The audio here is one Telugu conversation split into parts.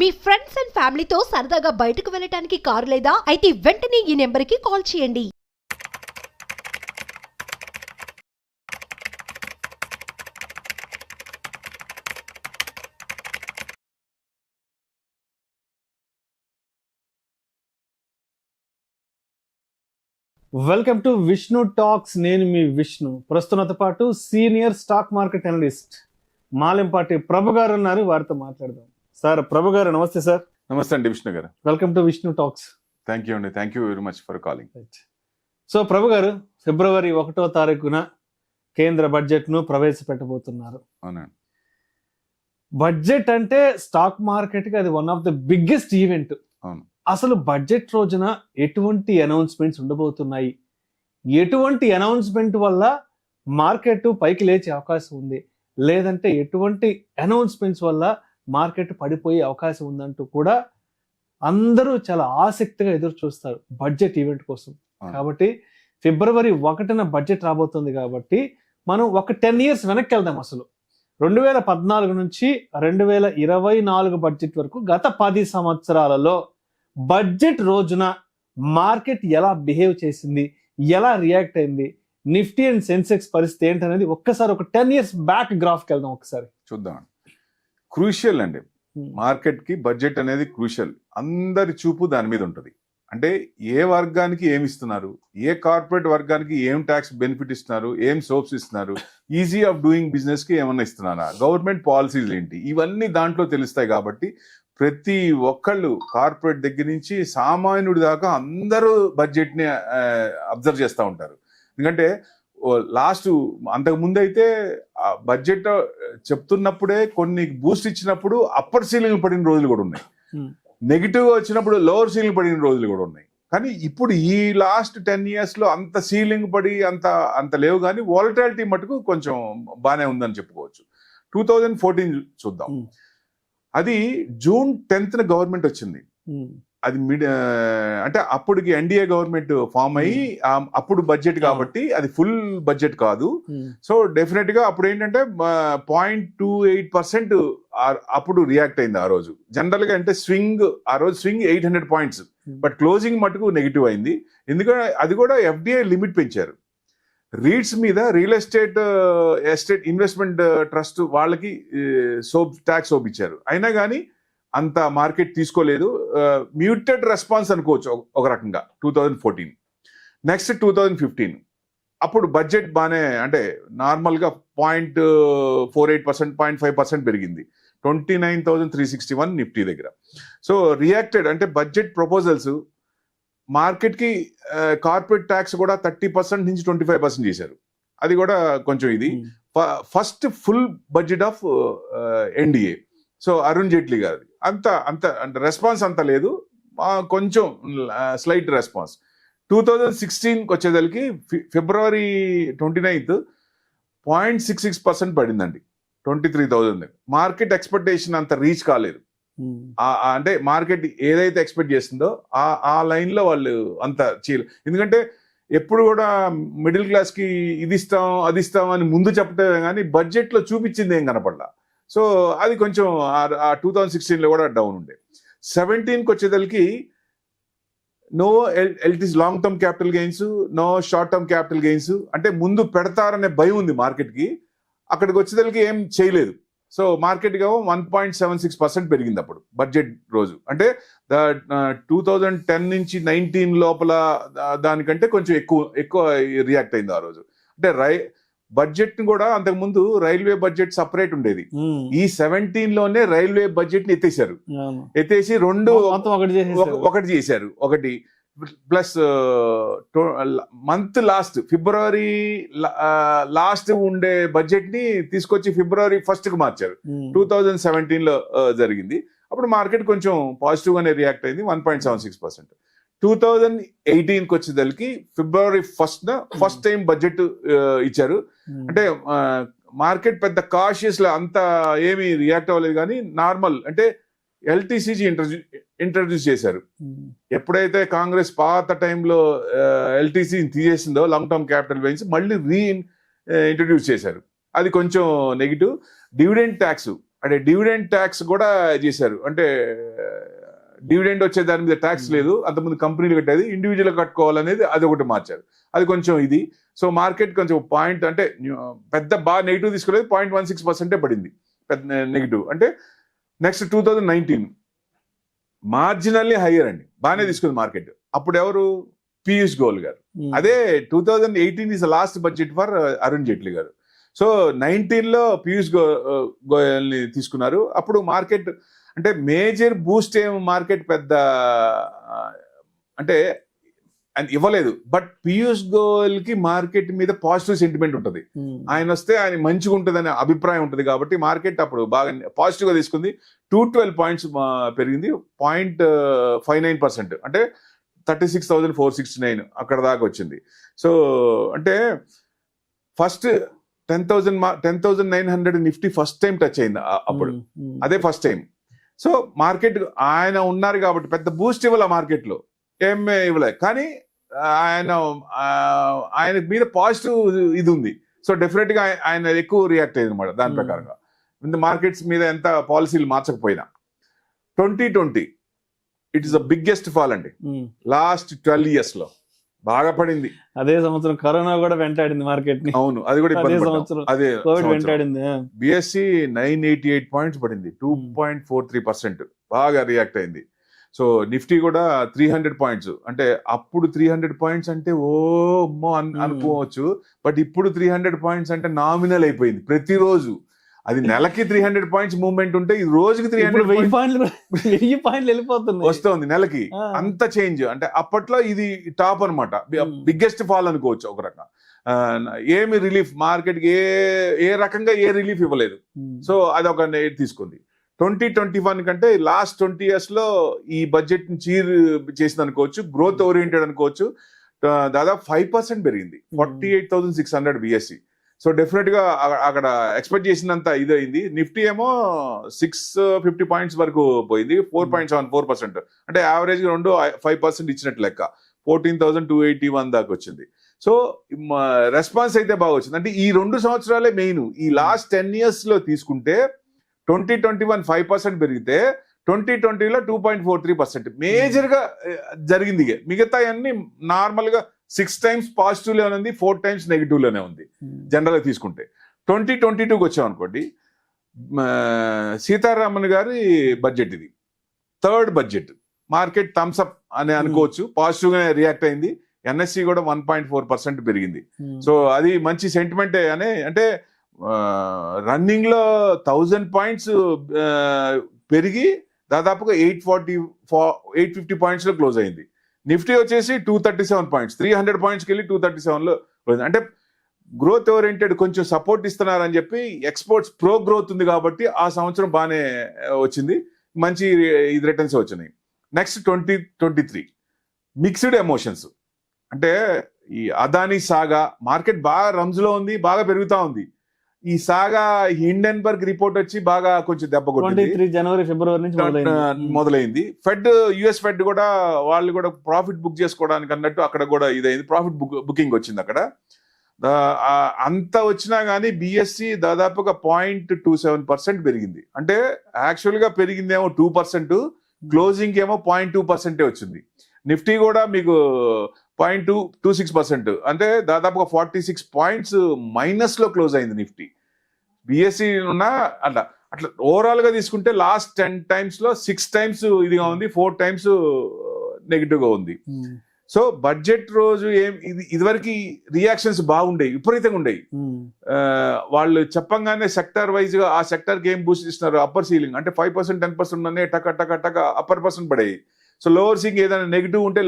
మీ ఫ్రెండ్స్ అండ్ ఫ్యామిలీతో సరదాగా బయటకు వెళ్ళటానికి కారు లేదా అయితే వెంటనే ఈ నెంబర్కి కాల్ చేయండి. Welcome to Vishnu talks. నేను మీ విష్ణు. ప్రస్తుతంతో పాటు senior stock market analyst Malempati Prabhu గారు ఉన్నారు. వారితో మాట్లాడదాం. సార్ ప్రభు గారు నమస్తే సార్. నమస్తే అండి విష్ణు గారు. Welcome to Vishnu talks. Thank you అండి. Thank you very much for calling. So Prabhu గారు, ఫిబ్రవరి 1వ తారీఖున కేంద్ర బడ్జెట్ ను ప్రవేశపెట్టబోతున్నారు. అవునండి. బడ్జెట్ అంటే స్టాక్ మార్కెట్ కి అది one of the biggest event. అవును. అసలు బడ్జెట్ రోజున ఎటువంటి అనౌన్స్మెంట్స్ ఉండబోతున్నాయి, ఎటువంటి అనౌన్స్మెంట్ వల్ల మార్కెట్ పైకి లేచే అవకాశం ఉంది, లేదంటే ఎటువంటి అనౌన్స్మెంట్స్ వల్ల మార్కెట్ పడిపోయే అవకాశం ఉందంటూ కూడా అందరూ చాలా ఆసక్తిగా ఎదురు చూస్తారు బడ్జెట్ ఈవెంట్ కోసం. కాబట్టి ఫిబ్రవరి 1న బడ్జెట్ రాబోతుంది కాబట్టి మనం ఒక 10 years వెనక్కి వెళ్దాం. అసలు 2014 నుంచి 2024 బడ్జెట్ వరకు గత 10 సంవత్సరాలలో బడ్జెట్ రోజున మార్కెట్ ఎలా బిహేవ్ చేసింది, ఎలా రియాక్ట్ అయింది, నిఫ్టీ అండ్ సెన్సెక్స్ పరిస్థితి ఏంటనేది ఒక్కసారి ఒక 10 years బ్యాక్ గ్రాఫ్కి వెళ్దాం. ఒకసారి చూద్దాం. క్రూషియల్ అండి మార్కెట్ కి బడ్జెట్ అనేది క్రూషియల్. అందరి చూపు దాని మీద ఉంటుంది. అంటే ఏ వర్గానికి ఏమి ఇస్తున్నారు, ఏ కార్పొరేట్ వర్గానికి ఏం ట్యాక్స్ బెనిఫిట్ ఇస్తున్నారు, ఏం సోప్స్ ఇస్తున్నారు, ఈజీ ఆఫ్ డూయింగ్ బిజినెస్ కి ఏమన్నా ఇస్తున్నారా, గవర్నమెంట్ పాలసీలు ఏంటి, ఇవన్నీ దాంట్లో తెలుస్తాయి. కాబట్టి ప్రతి ఒక్కళ్ళు కార్పొరేట్ దగ్గర నుంచి సామాన్యుడి దాకా అందరూ బడ్జెట్ ని అబ్జర్వ్ చేస్తూ ఉంటారు. ఎందుకంటే లాస్ట్ అంతకు ముందు అయితే బడ్జెట్ చెప్తున్నప్పుడే కొన్ని బూస్ట్ ఇచ్చినప్పుడు అప్పర్ సీలింగ్ పడిన రోజులు కూడా ఉన్నాయి, నెగిటివ్ వచ్చినప్పుడు లోవర్ సీలింగ్ పడిన రోజులు కూడా ఉన్నాయి. కానీ ఇప్పుడు ఈ లాస్ట్ 10 years లో అంత సీలింగ్ పడి అంత లేవు. కానీ వాలటాలిటీ మటుకు కొంచెం బాగానే ఉందని చెప్పుకోవచ్చు. 2014 చూద్దాం. అది June 10th గవర్నమెంట్ వచ్చింది. అది అంటే అప్పటికి ఎన్డీఏ గవర్నమెంట్ ఫామ్ అయ్యి అప్పుడు బడ్జెట్ కాబట్టి అది ఫుల్ బడ్జెట్ కాదు. సో డెఫినెట్ గా అప్పుడు ఏంటంటే 0.28% అప్పుడు రియాక్ట్ అయింది ఆ రోజు. జనరల్ గా అంటే ఆ రోజు స్వింగ్ 800 points, బట్ క్లోజింగ్ మటుకు నెగిటివ్ అయింది. ఎందుకంటే అది కూడా ఎఫ్డిఐ లిమిట్ పెంచారు. రీట్స్ మీద రియల్ ఎస్టేట్ ఇన్వెస్ట్మెంట్ ట్రస్ట్ వాళ్ళకి ట్యాక్స్ ఇచ్చారు. అయినా కానీ అంత మార్కెట్ తీసుకోలేదు. మ్యూటెడ్ రెస్పాన్స్ అనుకోవచ్చు ఒక రకంగా 2014. నెక్స్ట్ 2015 అప్పుడు బడ్జెట్ బాగానే, అంటే నార్మల్గా 0.48%, 0.5% పెరిగింది. 29,361 నిఫ్టీ దగ్గర. సో రియాక్టెడ్ అంటే బడ్జెట్ ప్రపోజల్స్ మార్కెట్కి కార్పొరేట్ ట్యాక్స్ కూడా 30% నుంచి 25% చేశారు. అది కూడా కొంచెం ఇది first full budget of NDA. So Arun Jaitley గారి అంత రెస్పాన్స్ అంత లేదు, కొంచెం స్లైట్ రెస్పాన్స్. 2016కి వచ్చేసరికి February 29th 0.66% పడిందండి 23,000. మార్కెట్ ఎక్స్పెక్టేషన్ అంత రీచ్ కాలేదు. అంటే మార్కెట్ ఏదైతే ఎక్స్పెక్ట్ చేస్తుందో ఆ లైన్ లో వాళ్ళు అంత ఎందుకంటే ఎప్పుడు కూడా మిడిల్ క్లాస్ కి ఇది ఇస్తాం అది ఇస్తాం అని ముందు చెప్పటమే కానీ బడ్జెట్ లో చూపించింది ఏం కనపడలా. సో అది కొంచెం 2016లో కూడా డౌన్ ఉండే. 17కి వచ్చేసరికి no LTs long term capital gains, no short term capital gains. అంటే ముందు పెడతారనే భయం ఉంది మార్కెట్కి. అక్కడికి వచ్చేసరికి ఏం చేయలేదు. సో మార్కెట్ గా 1.76% పెరిగింది అప్పుడు బడ్జెట్ రోజు. అంటే 2010 నుంచి 19 లోపల దానికంటే కొంచెం ఎక్కువ రియాక్ట్ అయింది ఆ రోజు. అంటే బడ్జెట్ ని కూడా అంతకుముందు రైల్వే బడ్జెట్ సపరేట్ ఉండేది. ఈ 17లోనే రైల్వే బడ్జెట్ ని ఎత్తేసి ఒకటి చేశారు. ఒకటి ప్లస్ మంత్ లాస్ట్ ఫిబ్రవరి లాస్ట్ ఉండే బడ్జెట్ ని తీసుకొచ్చి February 1st మార్చారు. 2017లో జరిగింది. అప్పుడు మార్కెట్ కొంచెం పాజిటివ్ గానే రియాక్ట్ అయింది, 1.76%. 2018కి వచ్చేసరికి February 1st first time budget ఇచ్చారు. అంటే మార్కెట్ పెద్ద కాషియస్ లా అంత ఏమి రియాక్ట్ అవ్వలేదు. కానీ నార్మల్ అంటే ఎల్టీసీజీ ఇంట్రడ్యూస్ చేశారు. ఎప్పుడైతే కాంగ్రెస్ పాత టైంలో ఎల్టీసీ తీసేసిందో లాంగ్ టర్మ్ క్యాపిటల్ గెయిన్స్ మళ్ళీ ఇంట్రడ్యూస్ చేశారు. అది కొంచెం నెగిటివ్. డివిడెండ్ ట్యాక్స్ అంటే డివిడెండ్ ట్యాక్స్ కూడా చేశారు. అంటే డివిడెండ్ వచ్చే దాని మీద ట్యాక్స్ లేదు, అంతకుముందు కంపెనీలు కట్టేది, ఇండివిజువల్ కట్టుకోవాలనేది అది ఒకటి మార్చారు. అది కొంచెం ఇది. సో మార్కెట్ కొంచెం పాయింట్ అంటే పెద్ద బాగా నెగిటివ్ తీసుకోలేదు, 0.16% పడింది పెద్ద నెగిటివ్. అంటే నెక్స్ట్ 2019 మార్జినల్లీ హయ్యర్ అండి, బాగానే తీసుకుంది మార్కెట్. అప్పుడు ఎవరు? పీయూష్ గోయల్ గారు. అదే 2018 is lost budget for Arun Jaitley గారు. సో 19లో పీయూష్ గోయల్ ని తీసుకున్నారు. అప్పుడు మార్కెట్ అంటే మేజర్ బూస్ట్ ఏం మార్కెట్ పెద్ద అంటే ఇవ్వలేదు. బట్ పీయూష్ గోయల్ కి మార్కెట్ మీద పాజిటివ్ సెంటిమెంట్ ఉంటుంది. ఆయన వస్తే ఆయన మంచిగా ఉంటుంది అనే అభిప్రాయం ఉంటుంది కాబట్టి మార్కెట్ అప్పుడు బాగా పాజిటివ్ గా తీసుకుంది. 212 పాయింట్స్ పెరిగింది, 0.59%. అంటే 36,469 అక్కడ దాకా వచ్చింది. సో అంటే first 10,900 Nifty first time touch అయింది అప్పుడు, అదే ఫస్ట్ టైం. సో మార్కెట్ ఆయన ఉన్నారు కాబట్టి పెద్ద బూస్ట్ ఇవ్వాల, మార్కెట్ లో ఏమే ఇవ్వలే, కానీ ఆయన మీద పాజిటివ్ ఇది ఉంది. సో డెఫినెట్ గా ఆయన ఎక్కువ రియాక్ట్ అయ్యింది అనమాట దాని ప్రకారంగా. మార్కెట్స్ మీద ఎంత పాలసీలు మార్చకపోయినా 2020 it is the biggest fall అండి లాస్ట్ 12 years లో, బాగా పడింది. అదే సంవత్సరం కరోనా కూడా వెంటాడింది మార్కెట్ ని. అవును, అది కూడా అదే వెంటాడింది. బిఎస్సి 988 పాయింట్స్ పడింది, 2.43%, బాగా రియాక్ట్ అయింది. సో నిఫ్టీ కూడా 300 పాయింట్స్. అంటే అప్పుడు 300 పాయింట్స్ అంటే అనుకోవచ్చు, బట్ ఇప్పుడు 300 పాయింట్స్ అంటే నామినల్ అయిపోయింది. ప్రతిరోజు అది నెలకి 300 పాయింట్స్ మూవ్మెంట్ ఉంటే ఈ రోజుకి 1000 పాయింట్లు వెళ్ళిపోతుంది వస్తుంది నెలకి. అంత చేంజ్ అంటే అప్పట్లో ఇది టాప్ అనమాట, బిగ్గెస్ట్ ఫాల్ అనుకోవచ్చు ఒక రకంగా. ఏమి రిలీఫ్ మార్కెట్ కి ఏ రకంగా ఏ రిలీఫ్ ఇవ్వలేదు. సో అది ఒక తీసుకుంది. 2021 కంటే లాస్ట్ 20 years లో ఈ బడ్జెట్ ని చీర్ చేసింది అనుకోవచ్చు, గ్రోత్ ఓరియంటెడ్ అనుకోవచ్చు. దాదాపు 5% పెరిగింది, 48,600 బిఎస్సి. సో డెఫినెట్ గా అక్కడ ఎక్స్పెక్ట్ చేసినంత ఇది అయింది. నిఫ్టీ ఏమో 650 పాయింట్స్ వరకు పోయింది, 4.74%. అంటే యావరేజ్ 5% ఇచ్చినట్టు లెక్క, 14,281 దాకా వచ్చింది. సో రెస్పాన్స్ అయితే బాగా వచ్చింది. అంటే ఈ 2 సంవత్సరాలే మెయిన్. ఈ లాస్ట్ 10 years లో తీసుకుంటే 2021 5% పెరిగితే 2020లో 2.43% మేజర్ గా జరిగింది. మిగతా అన్ని నార్మల్ గా 6 times పాజిటివ్ లోనే ఉంది, 4 times నెగిటివ్ లోనే ఉంది జనరల్ గా తీసుకుంటే. 2022కి వచ్చాం అనుకోండి, సీతారామన్ గారి బడ్జెట్ ఇది, థర్డ్ బడ్జెట్. మార్కెట్ థమ్స్అప్ అని అనుకోవచ్చు, పాజిటివ్ గా రియాక్ట్ అయింది. ఎన్ఎస్సి కూడా 1.4% పెరిగింది. సో అది మంచి సెంటిమెంటే అనే. అంటే రన్నింగ్ లో 1000 పాయింట్స్ పెరిగి దాదాపుగా 850 పాయింట్స్ లో క్లోజ్ అయింది. నిఫ్టీ వచ్చేసి 237 పాయింట్స్, 300 పాయింట్స్కి వెళ్ళి 237 లో క్లోజ్. అంటే గ్రోత్ ఓరియంటెడ్ కొంచెం సపోర్ట్ ఇస్తున్నారని చెప్పి, ఎక్స్పోర్ట్స్ ప్రో గ్రోత్ ఉంది కాబట్టి ఆ సంవత్సరం బాగానే వచ్చింది, మంచి ఇది రిటర్న్స్ వచ్చినాయి. Next 2023 mixed emotions. అంటే ఈ అదానీ సాగా మార్కెట్ బాగా రమ్స్ లో ఉంది, బాగా పెరుగుతా ఉంది. ఈ సాగా హిండెన్బర్గ్ రిపోర్ట్ వచ్చి బాగా కొంచెం దెబ్బ కొట్టింది, జనవరి ఫిబ్రవరి నుంచి మొదలైంది. ఫెడ్, యుఎస్ ఫెడ్ కూడా వాళ్ళు కూడా ప్రాఫిట్ బుక్ చేసుకోవడానికి అన్నట్టు అక్కడ కూడా ఇదైంది, ప్రాఫిట్ బుకింగ్ వచ్చింది అక్కడ. అంత వచ్చినా కానీ బిఎస్సి దాదాపుగా 0.27% పెరిగింది. అంటే యాక్చువల్ గా పెరిగిందేమో 2%, క్లోజింగ్ ఏమో 0.2% వచ్చింది. నిఫ్టీ కూడా మీకు 0.26%, అంటే దాదాపుగా 46 పాయింట్స్ మైనస్ లో క్లోజ్ అయింది నిఫ్టీ. బిఎస్సి ఉన్న అట్లా ఓవరాల్ గా తీసుకుంటే లాస్ట్ 10 times లో 6 times ఇదిగా ఉంది, 4 times నెగిటివ్ గా ఉంది. సో బడ్జెట్ రోజు ఇదివరకు రియాక్షన్స్ బాగుండేవి, విపరీతంగా ఉండేవి. వాళ్ళు చెప్పంగానే సెక్టర్ వైజ్ గా ఆ సెక్టర్ కి ఏం బూస్ట్ ఇస్తున్నారు, అప్పర్ సీలింగ్ అంటే 5% 10% అనే టక అప్పర్ పర్సెంట్ పడేవి. సో లోవర్ సీలింగ్ ఏదైనా నెగిటివ్ ఉంటే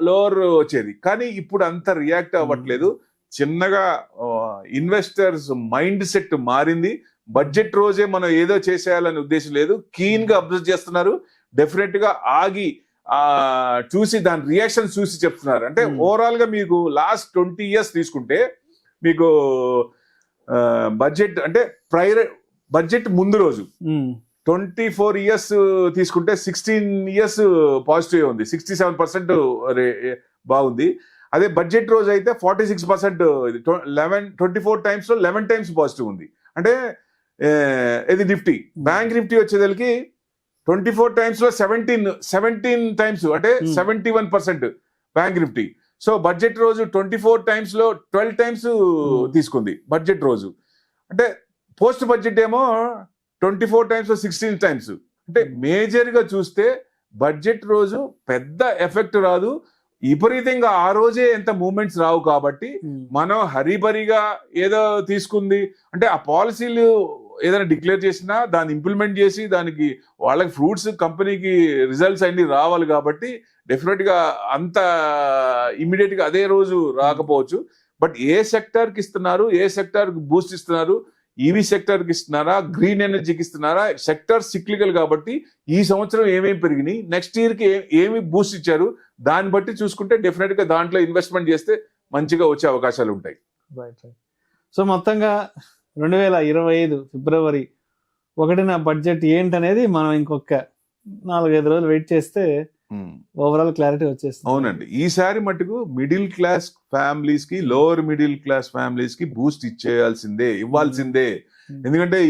లోవర్ వచ్చేది. కానీ ఇప్పుడు అంత రియాక్ట్ అవ్వట్లేదు. చిన్నగా ఇన్వెస్టర్స్ మైండ్ సెట్ మారింది. బడ్జెట్ రోజే మనం ఏదో చేసేయాలనే ఉద్దేశం లేదు, కీన్ గా అబ్జర్వ్ చేస్తున్నారు. డెఫినెట్ గా ఆగి చూసి దాని రియాక్షన్ చూసి చెప్తున్నారు. అంటే ఓవరాల్ గా మీకు లాస్ట్ 20 years తీసుకుంటే మీకు బడ్జెట్ అంటే బడ్జెట్ ముందు రోజు 24 years తీసుకుంటే 16 years పాజిటివ్ ఉంది, 67% బాగుంది. అదే బడ్జెట్ రోజు అయితే 46%, 24 times లో 11 times పాజిటివ్ ఉంది. అంటే ఇది నిఫ్టీ. బ్యాంక్ నిఫ్టీ వచ్చేదానికి 24 టైమ్స్ లో 17 టైమ్స్ అంటే 71% బ్యాంక్ నిఫ్టీ. సో బడ్జెట్ రోజు 24 టైమ్స్ లో 12 టైమ్స్ తీసుకుంది బడ్జెట్ రోజు. అంటే పోస్ట్ బడ్జెట్ ఏమో 24 టైమ్స్ లో 16 టైమ్స్. అంటే మేజర్ గా చూస్తే బడ్జెట్ రోజు పెద్ద ఎఫెక్ట్ రాదు, విపరీతంగా ఆ రోజే ఎంత మూమెంట్స్ రావు. కాబట్టి మనం హరిబరిగా ఏదో తీసుకుంది అంటే ఆ పాలసీలు ఏదైనా డిక్లేర్ చేసినా దాన్ని ఇంప్లిమెంట్ చేసి దానికి వాళ్ళకి ఫ్రూట్స్ కంపెనీకి రిజల్ట్స్ అన్ని రావాలి. కాబట్టి డెఫినెట్ గా అంత ఇమ్మీడియట్ గా అదే రోజు రాకపోవచ్చు. బట్ ఏ సెక్టర్ కి ఇస్తున్నారు, ఏ సెక్టర్ కి బూస్ట్ ఇస్తున్నారు, ఈవీ సెక్టర్ కి ఇస్తున్నారా, గ్రీన్ ఎనర్జీకి ఇస్తున్నారా, సెక్టర్ సిక్లికల్ కాబట్టి ఈ సంవత్సరం ఏమేమి పెరిగినాయి, నెక్స్ట్ ఇయర్ కి ఏమి బూస్ట్ ఇచ్చారు, దాన్ని బట్టి చూసుకుంటే డెఫినెట్ గా దాంట్లో ఇన్వెస్ట్మెంట్ చేస్తే మంచిగా వచ్చే అవకాశాలు ఉంటాయి. సో మొత్తంగా 2025 ఫిబ్రవరి 1న బడ్జెట్ ఏంటనేది మనం ఇంకొక 4-5 రోజులు వెయిట్ చేస్తే ఓవరాల్ క్లారిటీ వచ్చేస్తుంది. అవునండి, ఈసారి మటుకు మిడిల్ క్లాస్ ఫ్యామిలీస్ కి, లోవర్ మిడిల్ క్లాస్ ఫ్యామిలీస్ కి బూస్ట్ ఇవ్వాల్సిందే. ఎందుకంటే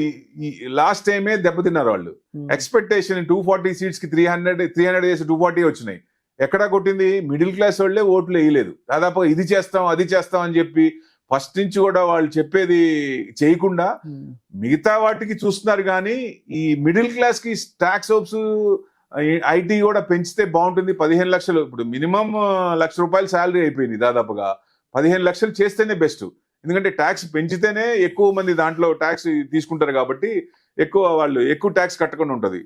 లాస్ట్ టైమే దెబ్బతిన్నారు వాళ్ళు. ఎక్స్పెక్టేషన్ 240 సీట్స్ కి 300 చేసి 240 వచ్చినాయి. ఎక్కడా కొట్టింది? మిడిల్ క్లాస్ వాళ్ళే ఓట్లు వేయలేదు. దాదాపు ఇది చేస్తాం అది చేస్తాం అని చెప్పి ఫస్ట్ నుంచి కూడా వాళ్ళు చెప్పేది చేయకుండా మిగతా వాటికి చూస్తున్నారు. కానీ ఈ మిడిల్ క్లాస్ కి ట్యాక్స్ హోప్స్, ఐటీ కూడా పెంచితే బాగుంటుంది. 15 లక్షలు, ఇప్పుడు మినిమం ₹1,00,000 శాలరీ అయిపోయింది దాదాపుగా. 15 లక్షలు చేస్తేనే బెస్ట్. ఎందుకంటే ట్యాక్స్ పెంచితేనే ఎక్కువ మంది దాంట్లో ట్యాక్స్ తీసుకుంటారు కాబట్టి వాళ్ళు ఎక్కువ ట్యాక్స్ కట్టకుండా ఉంటది.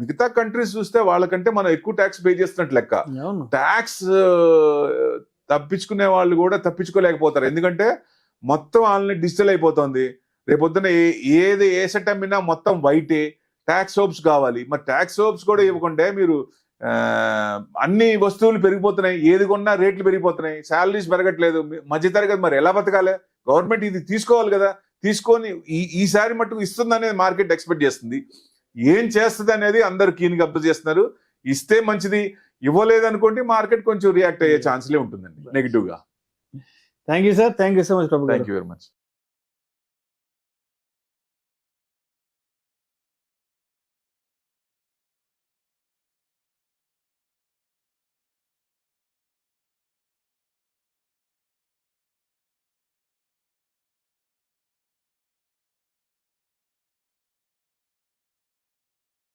మిగతా కంట్రీస్ చూస్తే వాళ్ళకంటే మనం ఎక్కువ ట్యాక్స్ పే చేస్తున్నట్టు లెక్క. ట్యాక్స్ తప్పించుకునే వాళ్ళు కూడా తప్పించుకోలేకపోతారు. ఎందుకంటే మొత్తం వాళ్ళని డిజిటల్ అయిపోతుంది. రేపొద్దున ఏ సెట్ అమ్మినా మొత్తం వైటే. ట్యాక్స్ హోప్స్ కావాలి. మరి ట్యాక్స్ హోప్స్ కూడా ఇవ్వకుంటే మీరు అన్ని వస్తువులు పెరిగిపోతున్నాయి, ఏది కొన్నా రేట్లు పెరిగిపోతున్నాయి, శాలరీస్ పెరగట్లేదు, మధ్యతరగతి మరి ఎలా బతకాలి? గవర్నమెంట్ ఇది తీసుకోవాలి కదా. తీసుకొని ఈసారి మట్టుకు ఇస్తుందనేది మార్కెట్ ఎక్స్పెక్ట్ చేస్తుంది. ఏం చేస్తుంది అనేది అందరు కీన్గా అబ్జర్వ్ చేస్తున్నారు. ఇస్తే మంచిది, ఇవ్వలేదనుకోండి మార్కెట్ కొంచెం రియాక్ట్ అయ్యే ఛాన్స్లే ఉంటుందండి నెగిటివ్ గా. Thank you sir, thank you so much Prabhu. Thank you very much.